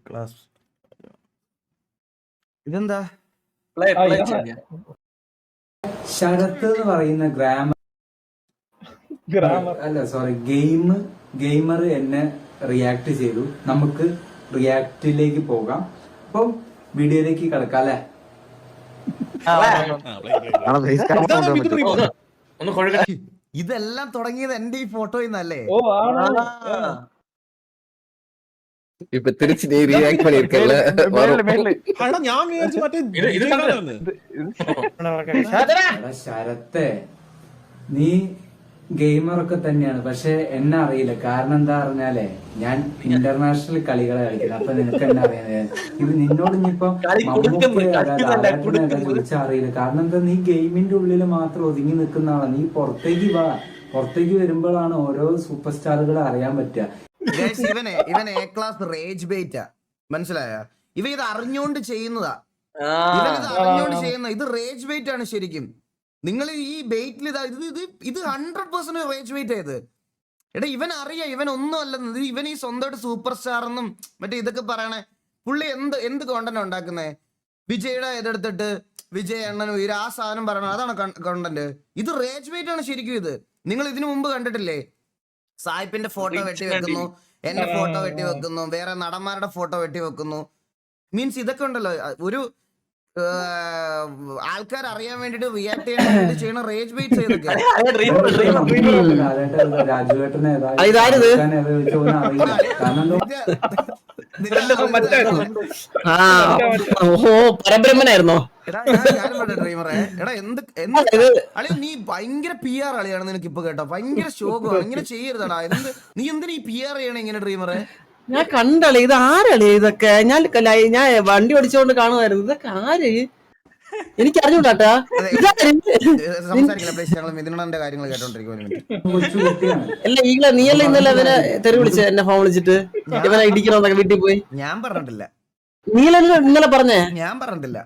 Class ഇതെന്താ? ശരത്ത് എന്ന് പറയുന്ന ഗെയിമർ എന്നെ റിയാക്ട് ചെയ്തു. നമുക്ക് റിയാക്ടിലേക്ക് പോകാം. അപ്പം വീഡിയോയിലേക്ക് കിടക്കാം അല്ലെ? ഇതെല്ലാം തുടങ്ങിയത് എന്റെ ഈ ഫോട്ടോയിൽ നിന്നല്ലേ? இப்ப திருச்சி நீ ரியாக்ட் பண்ணிருக்கல ശരത്തെ നീ ഗെയിമറൊക്കെ തന്നെയാണ്, പക്ഷെ എന്നെ അറിയില്ല. കാരണം എന്താ പറഞ്ഞാലേ ഞാൻ ഇന്റർനാഷണൽ കളികളെ കളിക്കുന്നത്. അപ്പൊ നിനക്ക് എന്നെ അറിയാൻ ഇത് നിന്നോട് ഇനിയിപ്പോ ചോദിച്ചാൽ അറിയില്ല. കാരണം എന്താ, നീ ഗെയിമിന്റെ ഉള്ളിൽ മാത്രം ഒതുങ്ങി നിൽക്കുന്ന ആളാണ്. നീ പുറത്തേക്ക് വാ. പുറത്തേക്ക് വരുമ്പോഴാണ് ഓരോ സൂപ്പർ സ്റ്റാറുകളെ അറിയാൻ പറ്റുക. ഇവൻ എ ക്ലാസ് റേജ് ബെയ്റ്റാ, മനസ്സിലായ? ഇത് അറിഞ്ഞോണ്ട് ചെയ്യുന്നതാ. ഇവനിത് അറിഞ്ഞോണ്ട് ചെയ്യുന്ന ഇത് റേജ് ബെയ്റ്റ് ആണ് ശരിക്കും. നിങ്ങൾ ഈ ബെയ്റ്റിൽ ഇത് 100% റേജ് ബെയ്റ്റ് ആയത്. എടാ ഇവൻ അറിയാം ഇവൻ ഒന്നും അല്ലെന്നത്. ഇവൻ ഈ സ്വന്തമായിട്ട് സൂപ്പർ സ്റ്റാർ എന്നും മറ്റേ ഇതൊക്കെ പറയണേ. പുള്ളി എന്ത് കോണ്ടന്റ് ഉണ്ടാക്കുന്നേ? വിജയുടെ ഇതെടുത്തിട്ട് വിജയ് അണ്ണനും ആ സാധനം പറയണം, അതാണ് കോണ്ടന്റ്. ഇത് റേജ് ബെയ്റ്റ് ആണ് ശരിക്കും. ഇത് നിങ്ങൾ ഇതിനു മുമ്പ് കണ്ടിട്ടില്ലേ? സായിപ്പിന്റെ ഫോട്ടോ വെട്ടി വെക്കുന്നു, എന്റെ ഫോട്ടോ വെട്ടി വെക്കുന്നു, വേറെ നടന്മാരുടെ ഫോട്ടോ വെട്ടി വെക്കുന്നു. മീൻസ് ഇതൊക്കെ ഉണ്ടല്ലോ, ഒരു ആൾക്കാർ അറിയാൻ വേണ്ടിട്ട് റിയാക്ട് ചെയ്യാൻ വേണ്ടി ചെയ്യണ റേജ് ബെയ്റ്റ്സ് ഇതൊക്കെ. പരബ്രഹ്മനായിരുന്നോ? നീ ഭയങ്കര PR കളിയാണ് നിനക്ക് ഇപ്പൊ കേട്ടോ. ഭയങ്കര ശോകമാണ്. ഇങ്ങനെ ചെയ്യരുതടാ. നീ എന്തിനാ ഈ PR ചെയ്യണേ ഇങ്ങനെ ഡ്രീമറെ? ഞാൻ കണ്ടളേ, ഇത് ആരളേ ഇതൊക്കെ? ഞാൻ വണ്ടി ഓടിച്ചോണ്ട് കാണുമായിരുന്നു. ഇതൊക്കെ ആര്? എനിക്ക് അറിഞ്ഞൂടാട്ടാ. കാര്യങ്ങൾ കേട്ടോണ്ടിരിക്കും. അല്ല ഈകളെ നീയല്ല ഇന്നലെ അവനെ തെറി വിളിച്ച എന്നെ ഫോൺ വിളിച്ചിട്ട് ഇവനെ ഇടിക്കണമെന്നൊക്കെ വീട്ടിൽ പോയി. ഞാൻ പറഞ്ഞിട്ടില്ല. നീയല്ല ഇന്നലെ പറഞ്ഞേ? ഞാൻ പറഞ്ഞിട്ടില്ല.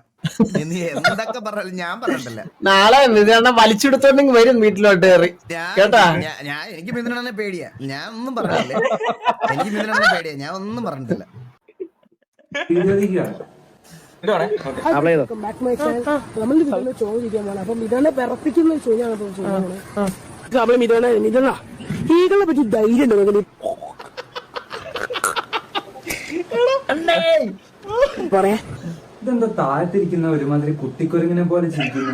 എന്തൊക്കെ പറഞ്ഞാലും ഞാൻ പറഞ്ഞിട്ടില്ല. നാളെ വലിച്ചെടുത്തോണ്ടെങ്കിൽ വരും വീട്ടിലോട്ട് കയറി കേട്ടാ. എനിക്ക് മിഥുനെ പേടിയാ. ഞാൻ ഒന്നും പറഞ്ഞില്ല. എനിക്ക് മിഥുനെ പേടിയാ. ഞാൻ ഒന്നും പറഞ്ഞിട്ടില്ല. ഈകളെ പറ്റി ധൈര്യം പറയാ. ഇതെന്താ താഴത്തിരിക്കുന്ന ഒരുമാതിരി കുട്ടിക്കൊരുങ്ങിനെ പോലെ ചിരിക്കുന്നു?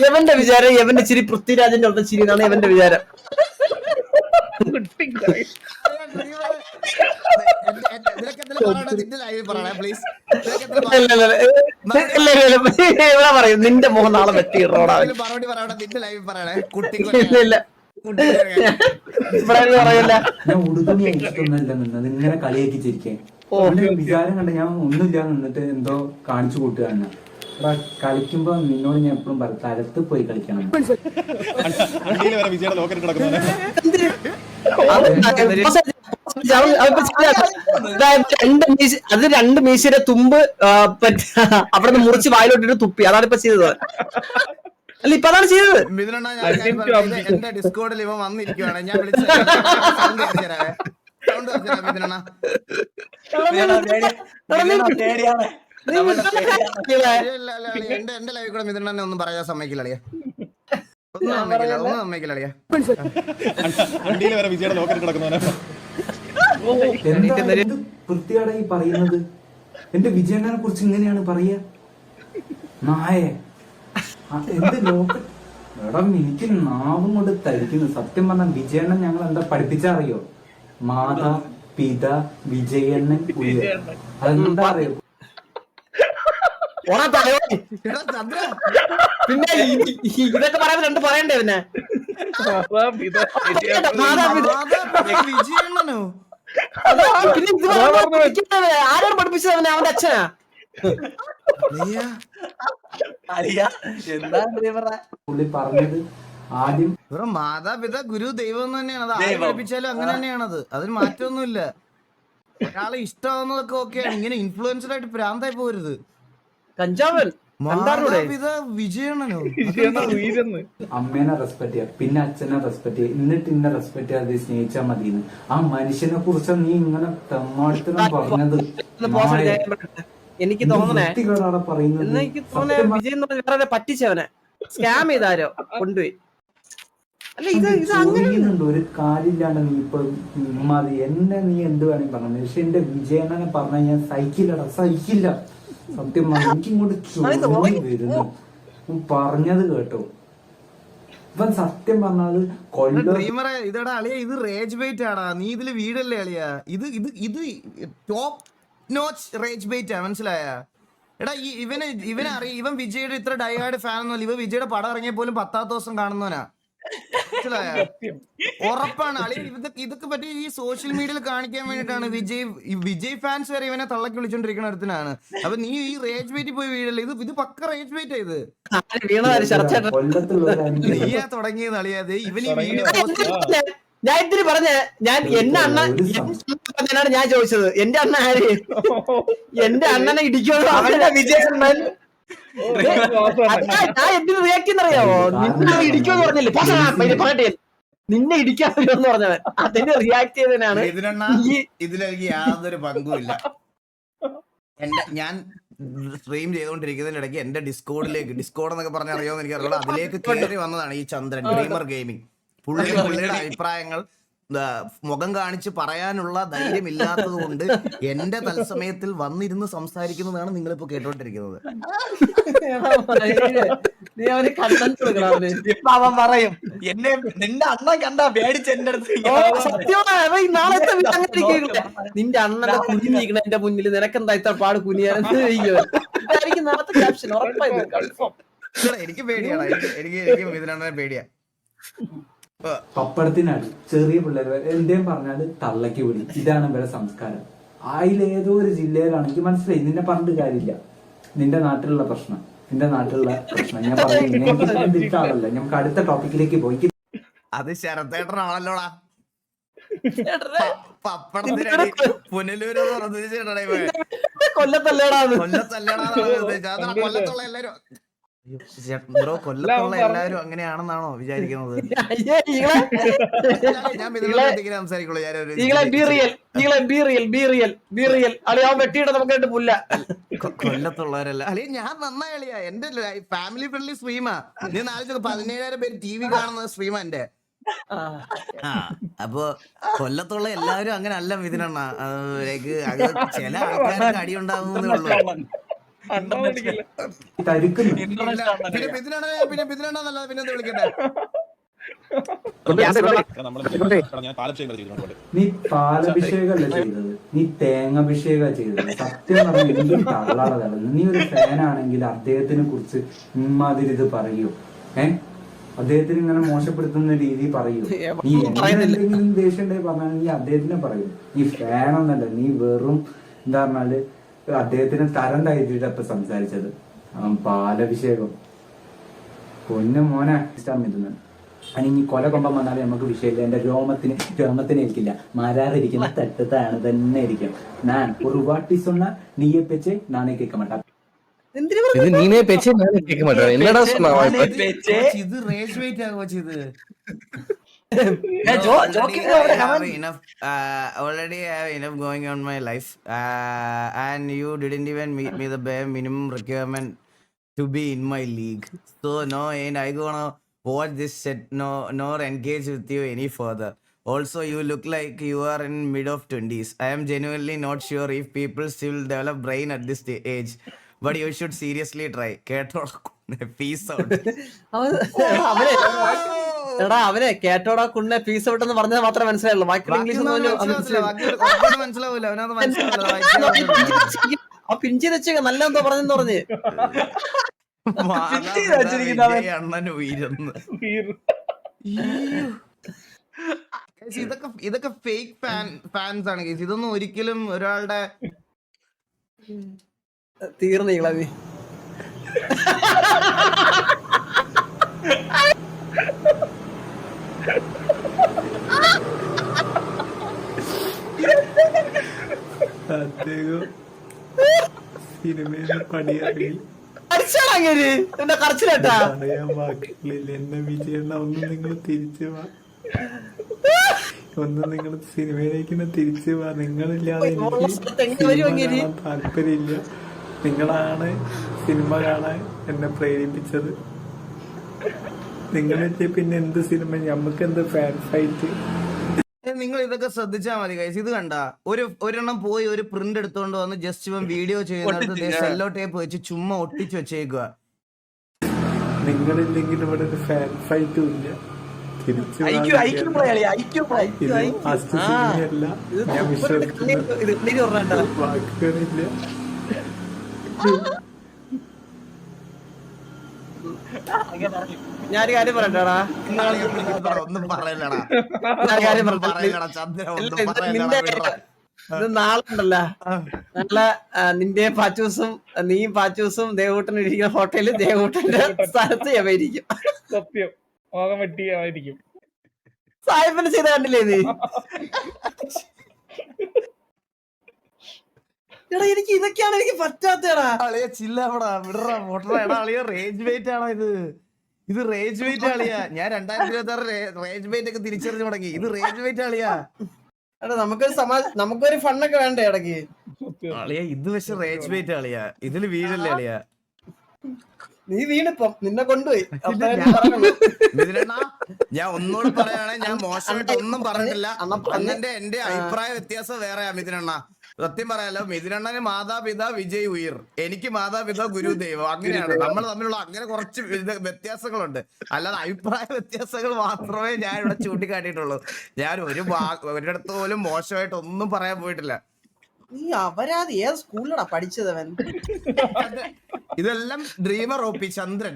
എവന്റെ വിചാരം എവന്റെ ചിരി പൃഥ്വിരാജിന്റെ ഒത്ത ചിരി എന്നാണ് എവന്റെ വിചാരം. പറയും നിന്റെ മോഹൻ നാളെ വെട്ടിയിടോടാ. ഞാൻ ഉടുതുണി അയച്ചിട്ടൊന്നല്ല നിന്നത്, ഇങ്ങനെ കളിയാക്കി ചിരിക്കാൻ. വിചാരം കണ്ട ഞാൻ ഒന്നുമില്ല നിന്നിട്ട് എന്തോ കാണിച്ചു കൂട്ടുകയാണ്. കളിക്കുമ്പോ നിന്നോട് ഞാൻ എപ്പോഴും പറയും തലത്ത് പോയി കളിക്കണം. അത് രണ്ട് മീശയുടെ തുമ്പ് അവിടെ നിന്ന് മുറിച്ച് വായിലോട്ടിട്ട് തുപ്പി. അതാണ് ഇപ്പൊ ചെയ്തത്. അല്ല ഇപ്പൊ അതാണ് ചെയ്തത്. എന്റെ ഡിസ്കോഡിൽ ഇവ വന്നിരിക്കുവാണ്. ഞാൻ എന്റെ ലൈവിൽ കൂടെ മിഥുനെ ഒന്നും പറയാൻ സമ്മതിക്കില്ല. ഒന്നും സമ്മതിക്കില്ല. വൃത്തിയോടെ ഈ പറയുന്നത് എന്റെ വിജയണ്ണനെ കുറിച്ച് ഇങ്ങനെയാണ് പറയാ? നായേ എന്ത് ലോക എടാ, എനിക്ക് നാവും കൊണ്ട് തരിക്കുന്നു സത്യം പറഞ്ഞ. വിജയണ്ണൻ ഞങ്ങൾ എന്താ പഠിപ്പിച്ചറിയോ? മാതാ പിത വിജയണ്ണൻ അതെന്താ അറിയോ? പിന്നെ ഇതൊക്കെ പറയാൻ രണ്ട് പറയണ്ടേ പിന്നെ? വിജയണ്ണനോ? ആരാണ് പഠിപ്പിച്ചത് അവനെ? അവന്റെ അച്ഛനാ? പുള്ളി പറഞ്ഞത് ആദ്യം മാതാപിത ഗുരു ദൈവം തന്നെയാണ്. അത് ആര് പഠിപ്പിച്ചാലും അങ്ങനെ തന്നെയാണത്. അതിന് മാറ്റമൊന്നുമില്ല. ഒരാളെ ഇഷ്ടമാവുന്നതൊക്കെ ഓക്കെയാണ്. ഇങ്ങനെ ഇൻഫ്ലുവൻസ്ഡ് ആയിട്ട് ഭ്രാന്തായി പോരുത്. കഞ്ചാവൻ മാതാപിത വിജയണ്ണനോ? അമ്മേനെ റെസ്പെക്ട് ചെയ്യാം, പിന്നെ അച്ഛനെ റെസ്പെക്ട് ചെയ്യാം, എന്നിട്ട് ഇന്നെ റെസ്പെക്ട് ചെയ്യാതെ സ്നേഹിച്ചാൽ മതിയെന്ന്. ആ മനുഷ്യനെ കുറിച്ച് നീ ഇങ്ങനെ തെമ്മാടിത്തരം പറഞ്ഞത് എനിക്ക് തോന്നണേ പറയുന്നത്. എനിക്ക് തോന്നണേ വിജയ് എന്ന് പറഞ്ഞ വേറെ പറ്റിച്ചവനെ സ്കാം ചെയ്താരോ കൊണ്ടുപോയി. അല്ല ഇത് ചോദിക്കുന്നുണ്ട് ഒരു കാര്യമില്ലാണ്ട് നീ ഇപ്പൊ മതി എന്നെ നീ എന്ത് വേണമെങ്കിൽ പറഞ്ഞു. പക്ഷെ എന്റെ വിജയണ്ണനെ പറഞ്ഞ ഞാൻ സഹിക്കില്ലടാ, സഹിക്കില്ല. സത്യം എനിക്കിങ്ങോട്ട് ചോദ്യം വരുന്നു പറഞ്ഞത് കേട്ടോ. ഇവൻ സത്യം പറഞ്ഞത് ഡ്രീമറെ ഇതടാ അളിയ, ഇത് റേജ് ബൈറ്റ് ആടാ. നീ ഇതില് വീടല്ലേ അളിയ? ഇത് ഇത് ഇത് ടോപ്പ് നോച്ച് റേജ് ബൈറ്റാ, മനസ്സിലായ? എടാ ഇവനെ അറിയാം, ഇവൻ വിജയുടെ ഇത്ര ഡൈഹാർഡ് ഫാൻ ഒന്നുമല്ല. ഇവ വിജയുടെ പടം ഇറങ്ങിയ പോലും 10ാം ദിവസം കാണുന്നവനാ, മനസ്സിലായ? ഉറപ്പാണ് അളിയ. ഇതൊക്കെ പറ്റി ഈ സോഷ്യൽ മീഡിയയിൽ കാണിക്കാൻ വേണ്ടിട്ടാണ് വിജയ് ഫാൻസ് വരെ ഇവനെ തള്ളക്കി വിളിച്ചോണ്ടിരിക്കുന്ന അടുത്തിനാണ്. അപ്പൊ നീ ഈ റേജ് ബൈറ്റ് പോയി വീടല്ലേ? ഇത് പക്ക റേജ് ബൈറ്റാ. ഇത് നീയാ തുടങ്ങിയത് അളിയാതെ. ഇവൻ ഈ വീഡിയോ ഞാൻ ഇത്തിരി പറഞ്ഞ ഞാൻ എന്റെ അണ്ണനാണ് ഞാൻ ചോദിച്ചത്. എന്റെ അണ്ണ ആര്? എന്റെ അണ്ണനെ ഇടിക്കുമോ വിജയണ്ണൻ? ഞാൻ എന്തിനു റിയാക്ട് ചെയ്യുന്നറിയാവോ? നിന്നെ ഇടിക്കുമെന്ന് പറഞ്ഞില്ലേ? പറയട്ടെ, നിന്നെ ഇടിക്കാൻ പറ്റുമെന്ന് പറഞ്ഞവൻ അതിന് റിയാക്ട് ചെയ്തതിനാണ്. ഇതിലെനിക്ക് യാതൊരു പങ്കുമില്ല. ഞാൻ സ്ട്രീം ചെയ്തുകൊണ്ടിരിക്കുന്നതിന്റെ ഇടയ്ക്ക് എന്റെ ഡിസ്കോഡ് എന്നൊക്കെ പറഞ്ഞ അറിയാമെന്ന് എനിക്ക് അറിയാം. അതിലേക്ക് കയറി വന്നതാണ് ഈ ചന്ദ്രൻ ഡ്രീമർ ഗെയിമിംഗ്. പുള്ളിയുടെ അഭിപ്രായങ്ങൾ മുഖം കാണിച്ച് പറയാനുള്ള ധൈര്യം ഇല്ലാത്തത് കൊണ്ട് എന്റെ തത്സമയത്തിൽ വന്നിരുന്ന് സംസാരിക്കുന്നതാണ് നിങ്ങളിപ്പോ കേട്ടോണ്ടിരിക്കുന്നത്. നീ അവന് കണ്ടന്റ് കൊടുക്കണം. ഇപ്പൊ അവൻ പറയും എന്നെ നിന്റെ അണ്ണൻ കണ്ടാ പേടിച്ച് എന്റെ അടുത്ത് നാളത്തെ നിന്റെ അണ്ണന്റെ കുഞ്ഞിരിക്കണ എന്റെ മുന്നിൽ നിനക്കെന്താ ഇത്ര പാട് കുനിയായിരിക്കും നാളത്തെ ക്യാപ്ഷൻ. ഉറപ്പായത് കൺഫേം. എനിക്ക് പേടിയാണ്, എനിക്ക് ഇതിനെ പേടിയാ. പപ്പടത്തിനാണ് ചെറിയ പിള്ളേർ എന്തേലും പറഞ്ഞാല് തള്ളക്ക് വിളി. ഇതാണ് ഇവരുടെ സംസ്കാരം. അതിലേതോ ഒരു ജില്ലയിലാണ് എനിക്ക് മനസ്സിലായി. നിന്നെ പറഞ്ഞിട്ട് കാര്യമില്ല. നിന്റെ നാട്ടിലുള്ള പ്രശ്നം ഞാൻ പറഞ്ഞില്ല. ആളല്ല. നമുക്ക് അടുത്ത ടോപ്പിക്കിലേക്ക് പോയി. അത് ശരത്തേട്ടനാണല്ലോടാ. പപ്പടത്തിനടി പുനലൂര് കൊല്ലത്തല്ലേടാ. കൊല്ലത്തുള്ള എല്ലാരും ബ്രോ, കൊല്ലത്തുള്ള എല്ലാരും അങ്ങനെയാണെന്നാണോ വിചാരിക്കുന്നത്? ഞാൻ സംസാരിക്കുള്ളൂ. കൊല്ലത്തുള്ളവരല്ല അല്ലെ, ഞാൻ നന്നായി കളിയാ. എന്റെ ഫാമിലി ഫ്രണ്ട്ലി സ്ട്രീമാ. നീ 17,000 പേര് TV കാണുന്ന സ്ട്രീമാ എന്റെ. അപ്പൊ കൊല്ലത്തുള്ള എല്ലാവരും അങ്ങനെ അല്ല മിഥുനണ്ണ. ചില ആൾക്കാർക്ക് അടിയുണ്ടാവുന്നതേ ഉള്ളൂ. നീ പാലഭിഷേകമല്ല ചെയ്തത്, നീ തേങ്ങാഭിഷേക ചെയ്തത്. സത്യം പറഞ്ഞാൽ എന്തും തള്ളാറതാണ്. നീ ഒരു ഫാനാണെങ്കിൽ അദ്ദേഹത്തിനെ കുറിച്ച് ഇമ്മാതിരി ഇത് പറയൂ. അദ്ദേഹത്തിന് ഇങ്ങനെ മോശപ്പെടുത്തുന്ന രീതി പറയൂ. നീ എന്തെങ്കിലും ദേഷ്യം ഉണ്ടെങ്കിൽ പറഞ്ഞാൽ നീ അദ്ദേഹത്തിനെ പറയൂ. നീ ഫാനൊന്നല്ല, നീ വെറും എന്താ പറഞ്ഞാല് അദ്ദേഹത്തിന് തരം താഴ്ത്തിയിട്ട് അപ്പൊ സംസാരിച്ചത്. പാലഭിഷേകം പൊന്നു മോനെ ഇഷ്ടമില്ല. അതിനി കൊല കൊമ്പം വന്നാലും നമുക്ക് വിഷയമില്ല. എന്റെ രോമത്തിന് ഇരിക്കില്ല. മാരാറിരിക്കുന്ന തട്ടത്താണ് തന്നെ ഇരിക്കും. ഞാൻ ഒരു വാട്ടി சொன்னா நீயே பேச்சே நானே கேட்க மாட்டேன். നീനേ പേച്ചേ ഞാനേ കേൾക്ക മാட்டேன். എന്നടാ சொன்னா ഇത് റേജ് വെയിറ്റ് ആകോ ചെയ്ത് already have enough going on my life, and you didn't even meet me the bare minimum requirement to be in my league, so no and I gonna watch this set nor engage with you any further. Also, you look like you are in mid of 20s. I am genuinely not sure if people still develop brain at this age, but you should seriously try. Peace out. എടാ അവനെ കേട്ടോടാ കുണ്ണെ peace out എന്ന് പറഞ്ഞത് മാത്രമേ മനസ്സിലായുള്ളൂ. ബാക്കിയുള്ള English മനസ്സിലാവൂല. ആ പിഞ്ചി വെച്ചേക്ക നല്ല എന്തോ പറഞ്ഞെന്ന് പറഞ്ഞ് അണ്ണൻ ഉയരുന്നു. ഇതൊക്കെ ഫേക്ക് ഫാൻസ് ആണ്. ഇതൊന്നും ഒരിക്കലും ഒരാളുടെ തീർന്നീളാ നീ. സിനിമയിൽ പണിയാക്കി അടിച്ചാടാ അങ്ങേര് എന്റെ കറച്ചിലേട്ടാ. പറയാൻ വാക്കുകളില്ല എന്നെ വിജയണ്ണ. ഒന്ന് നിങ്ങൾ തിരിച്ചു വാ, ഒന്ന് നിങ്ങൾ സിനിമയിലേക്ക് തിരിച്ചു വാ. നിങ്ങളില്ലാതെ എനിക്ക് സിനിമ കാണാൻ താല്പര്യമില്ല. നിങ്ങളാണ് സിനിമ കാണാൻ എന്നെ പ്രേരിപ്പിച്ചത്. നിങ്ങളില്ലേ പിന്നെ എന്ത് സിനിമ, ഞമ്മക്ക് എന്ത് ഫാൻ ഫൈറ്റ്. നിങ്ങൾ ഇതൊക്കെ ശ്രദ്ധിച്ചാൽ മതി ഗൈസ്. ഇത് കണ്ട ഒരെണ്ണം പോയി ഒരു പ്രിന്റ് എടുത്തോണ്ട് വന്ന് ജസ്റ്റ് ഇവൻ വീഡിയോ ചെയ്യുന്നിടത്ത് സെല്ലോ ടേപ്പ് വെച്ച് ചുമ്മാ ഒട്ടിച്ച് വെച്ചേക്കുക. നിങ്ങളില്ലെങ്കിൽ ഇവിടെ ഒരു ഫാൻ ഫൈറ്റും ഇല്ല. തിരിച്ചു സിനിമയല്ല, ഞാൻ വിശ്വസിക്കുന്ന വാക്കുകളില്ല. ഞാനൊരു കാര്യം പറയട്ടാടാ. ഒന്നും പറയലടാ, കാര്യം പറയലടാ ചന്ദ്ര, ഒന്നും പറയലടാ, വിടടാ. ഇത് നാളെ ഉണ്ടല്ലോ, നാളെ നിന്റെ പാച്ചൂസും നീയും പാച്ചൂസും ദേവൂട്ടൻ ഇരിക്കുന്ന ഹോട്ടലിൽ ദേവൂട്ടന്റെ സ്ഥലത്ത് യവയിരിക്കും. സത്യം മോകം വെട്ടി ആയിരിക്കും. സായിപ്പിന് ചെയ്ത കണ്ടില്ലേ നീ? എടാ എനിക്ക് ഇതൊക്കെയാണ് എനിക്ക് പറ്റാത്തടാ. അളിയ ചില്ലടാ, വിടറാ, പൊട്ടറാ. എടാ അളിയ റേജ് വെയിറ്റ് ആണോ ഇത് റേജ് വെയിറ്റ് ആളിയാ. ഞാൻ 2026 റേജ് വെയിറ്റ് ഒക്കെ തിരിച്ചറിഞ്ഞു തുടങ്ങി. ഇത് റേജ് വെയിറ്റ് ആളിയാ. എടാ നമുക്കൊരു ഫണ്ണൊക്കെ വേണ്ടേ ഇടയ്ക്ക്? അളിയ ഇത് പക്ഷെ റേജ് വെയിറ്റ് ആളിയാ. ഇതില് വീഴല്ലേ അളിയാ. നീ വീണിപ്പം നിന്നെ കൊണ്ടുപോയി. ഞാൻ ഒന്നുകൂടെ പറയാണ്, ഞാൻ മോശമായിട്ട് ഒന്നും പറഞ്ഞിട്ടില്ല. എന്റെ അഭിപ്രായ വ്യത്യാസം വേറെയാ മിഥുനണ്ണ. സത്യം പറയാലോ, മിഥുനണ്ണന് മാതാപിതാ വിജയ് ഉയർ, എനിക്ക് മാതാപിതാ ഗുരുദൈവം. അങ്ങനെയാണ് നമ്മൾ തമ്മിലുള്ള അങ്ങനെ കുറച്ച് വ്യത്യാസങ്ങളുണ്ട്. അല്ലാതെ അഭിപ്രായ വ്യത്യാസങ്ങൾ മാത്രമേ ഞാൻ ഇവിടെ ചൂണ്ടിക്കാട്ടിയിട്ടുള്ളൂ. ഞാൻ ഒരിടത്ത് പോലും മോശമായിട്ട് ഒന്നും പറയാൻ പോയിട്ടില്ല. നീ അപരാധി. ഏത് സ്കൂളിലാ പഠിച്ചതവൻ? ഇതെല്ലാം ഡ്രീമർ ഒപ്പി ചന്ദ്രൻ.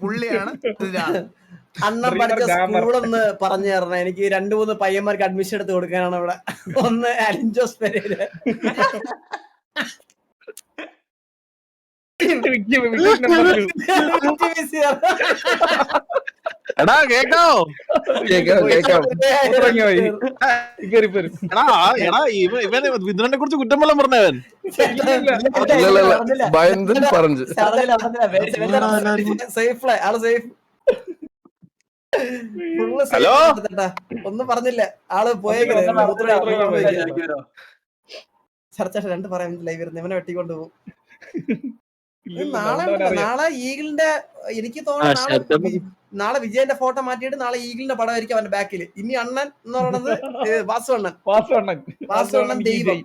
പുള്ളിയാണ് അണ്ണൻ പഠിച്ച സ്കൂളൊന്ന് പറഞ്ഞു തരണം. എനിക്ക് 2-3 പയ്യന്മാർക്ക് അഡ്മിഷൻ എടുത്ത് കൊടുക്കാനാണ് ഇവിടെ. ഒന്ന് അലിൻജോസ് പെരേര, എടാ കേക്കാവോ? ഇവനെ മിഥുനനെ കുറിച്ച് കുറ്റം വല്ലതും പറഞ്ഞവൻ? ഹലോ, ഒന്നും പറഞ്ഞില്ല. ആള് പോയേക്കോ. ചർച്ച 2 പറയാൻ ലൈവ് ഇരുന്ന് ഇവനെ വെട്ടിക്കൊണ്ട് പോകും. നാളെ ഈഗിളിന്റെ, എനിക്ക് തോന്നുന്നു നാളെ വിജയന്റെ ഫോട്ടോ മാറ്റിയിട്ട് നാളെ ഈഗിളിന്റെ പടം ആയിരിക്കും അവന്റെ ബാക്കിൽ. ഇനി അണ്ണൻ എന്ന് പറയുന്നത് വാസു അണ്ണൻ ദൈവം.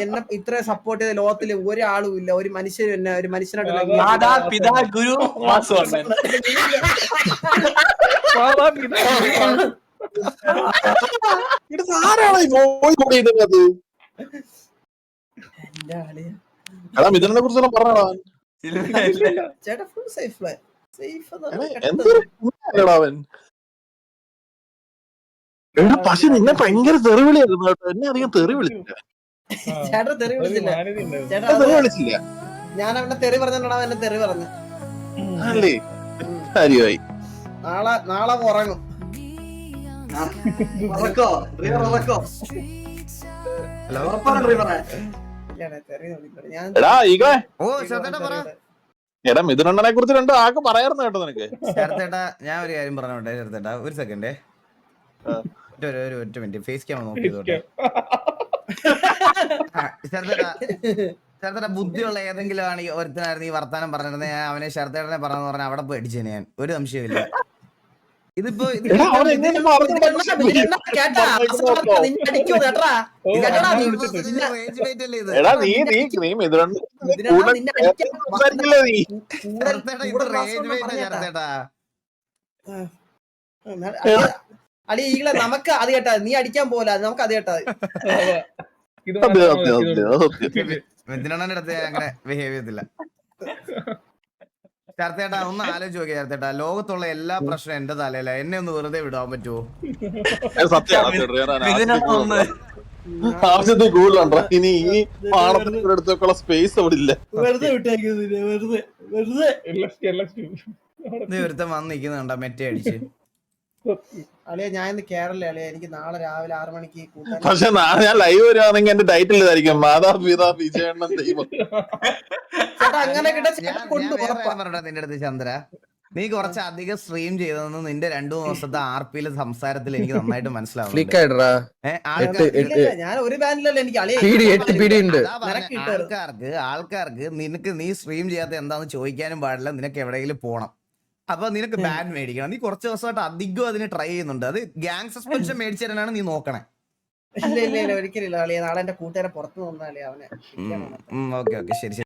എന്നെ ഇത്രയും സപ്പോർട്ട് ചെയ്ത ലോകത്തില് ഒരാളും ഇല്ല. ഒരു മനുഷ്യരും എന്നെ ഒരു മനുഷ്യനായിട്ട് ഗുരു വാസു അണ്ണൻ. മിഥുനെ കുറിച്ചെല്ലാം പറഞ്ഞാ ചേട്ടാ ഫുൾ സേഫ് അവൻ. പക്ഷെ നിന്നെ ഭയങ്കര തെറി വിളിയായിരുന്നു കേട്ടോ. എന്നെ അധികം തെറി വിളിച്ചില്ല. ചേട്ടാ തെറി വിളിച്ചില്ല. ചേട്ടാ തെറി വിളിച്ചില്ല. ഞാൻ അവന്റെ തെറി പറഞ്ഞിട്ടാണ് എന്നെ തെറി പറഞ്ഞു. അല്ലേ, കാര്യമായി. നാളെ ഉറങ്ങും. എടാ ഈഗേ, ഓ ചേട്ടാ പറ. എടാ മിഥുനണ്ണനെ കുറിച്ച് 2 ആൾക്ക് പറയായിരുന്നു കേട്ടോ നിനക്ക്. ചേർത്തേട്ടാ ഞാൻ ഒരു കാര്യം പറഞ്ഞോട്ടെ ചേർത്തേട്ടാ, ഒരു സെക്കൻഡ്, ഒറ്റ മിനിറ്റ് ഫേസ് ക്യാമറ നോക്കിയതോട്ടെ. ചേർത്തേട്ടാ ബുദ്ധിയുള്ള ഏതെങ്കിലും ആണ് ഒരുത്തനായിരുന്നു ഈ വർത്താനം പറഞ്ഞിരുന്നത്, ഞാൻ അവനെ ചേർത്തേട്ടനെ പറഞ്ഞെന്ന് പറഞ്ഞാൽ അവിടെ പോയി അടിച്ചേനെ ഞാൻ. ഒരു സംശയമില്ല. ഇതിപ്പോ അടി ഈകളെ നമുക്ക് അത് കേട്ടാ, നീ അടിക്കാൻ പോലെ നമുക്ക് അത് കേട്ടാ. മിഥുനണ്ണന്റെ അടുത്ത് അങ്ങനെ ബിഹേവ് ചെയ്യത്തില്ല. ചേർത്തേട്ടാ ഒന്ന് ആലോചിച്ച് നോക്കിയ ചേർത്തേട്ടാ, ലോകത്തുള്ള എല്ലാ പ്രശ്നം എന്റെ തലയില. എന്നെ ഒന്ന് വെറുതെ വിടാൻ പറ്റുമോ? ആവശ്യത്തിൽ കൂടുതലുണ്ടോ? ഇനി ഈ പാടത്തിന്റെ അടുത്തൊക്കെയുള്ള സ്പേസ് അവിടെ ഇല്ല. വെറുതെ വിട്ടേക്കുന്നില്ല, വെറുതെ ഒരുത്തൻ വന്ന് നിൽക്കുന്നുണ്ടാ മെറ്റ അടിച്ച്. അളിയ ഞാൻ ഇന്ന് കേരള അളിയ എനിക്ക് നാളെ രാവിലെ 6 മണിക്ക് കൂട്ടാൻ പക്ഷെ നാളെ ഞാൻ ലൈവ് വരുവാണെങ്കിൽ എന്റെ ടൈറ്റിൽ ഇതായിരിക്കും മാതാപിതാ വിജയണ്ണൻ ദൈവം. ചേട്ടാ അങ്ങനെ കിട്ടാൻ ഞാൻ വേറെ കാര്യം പറഞ്ഞോട്ടെ നിന്റെ അടുത്ത് ചന്ദ്ര, നീ കുറച്ച് അധികം സ്ട്രീം ചെയ്തതെന്ന് നിന്റെ 2 ദിവസത്തെ ആർപിയിലെ സംസാരത്തിൽ എനിക്ക് നന്നായിട്ട് മനസ്സിലാവുന്നുണ്ട്. ഞാൻ ഒരു ബാൻഡിലല്ല എനിക്ക് അളിയ ആൾക്കാർക്ക് നിനക്ക് നീ സ്ട്രീം ചെയ്യാത്ത എന്താന്ന് ചോദിക്കാനും പാടില്ല, നിനക്ക് എവിടെയെങ്കിലും പോണം, അപ്പൊ നിനക്ക് ബാൻ മേടിക്കണം. നീ കുറച്ച് ദിവസമായിട്ട് അധികം അതിന് ട്രൈ ചെയ്യുന്നുണ്ട്. അത് ഗ്യാങ് സസ്പെൻഷൻ മേടിച്ചു തരാനാണ് നീ നോക്കണേ. ഇല്ല ഒരിക്കലില്ല അളിയ നാളെ എന്റെ കൂട്ടുകാരെ പുറത്ത് നിന്നാളിയ അവനെ ഓക്കെ ശരി.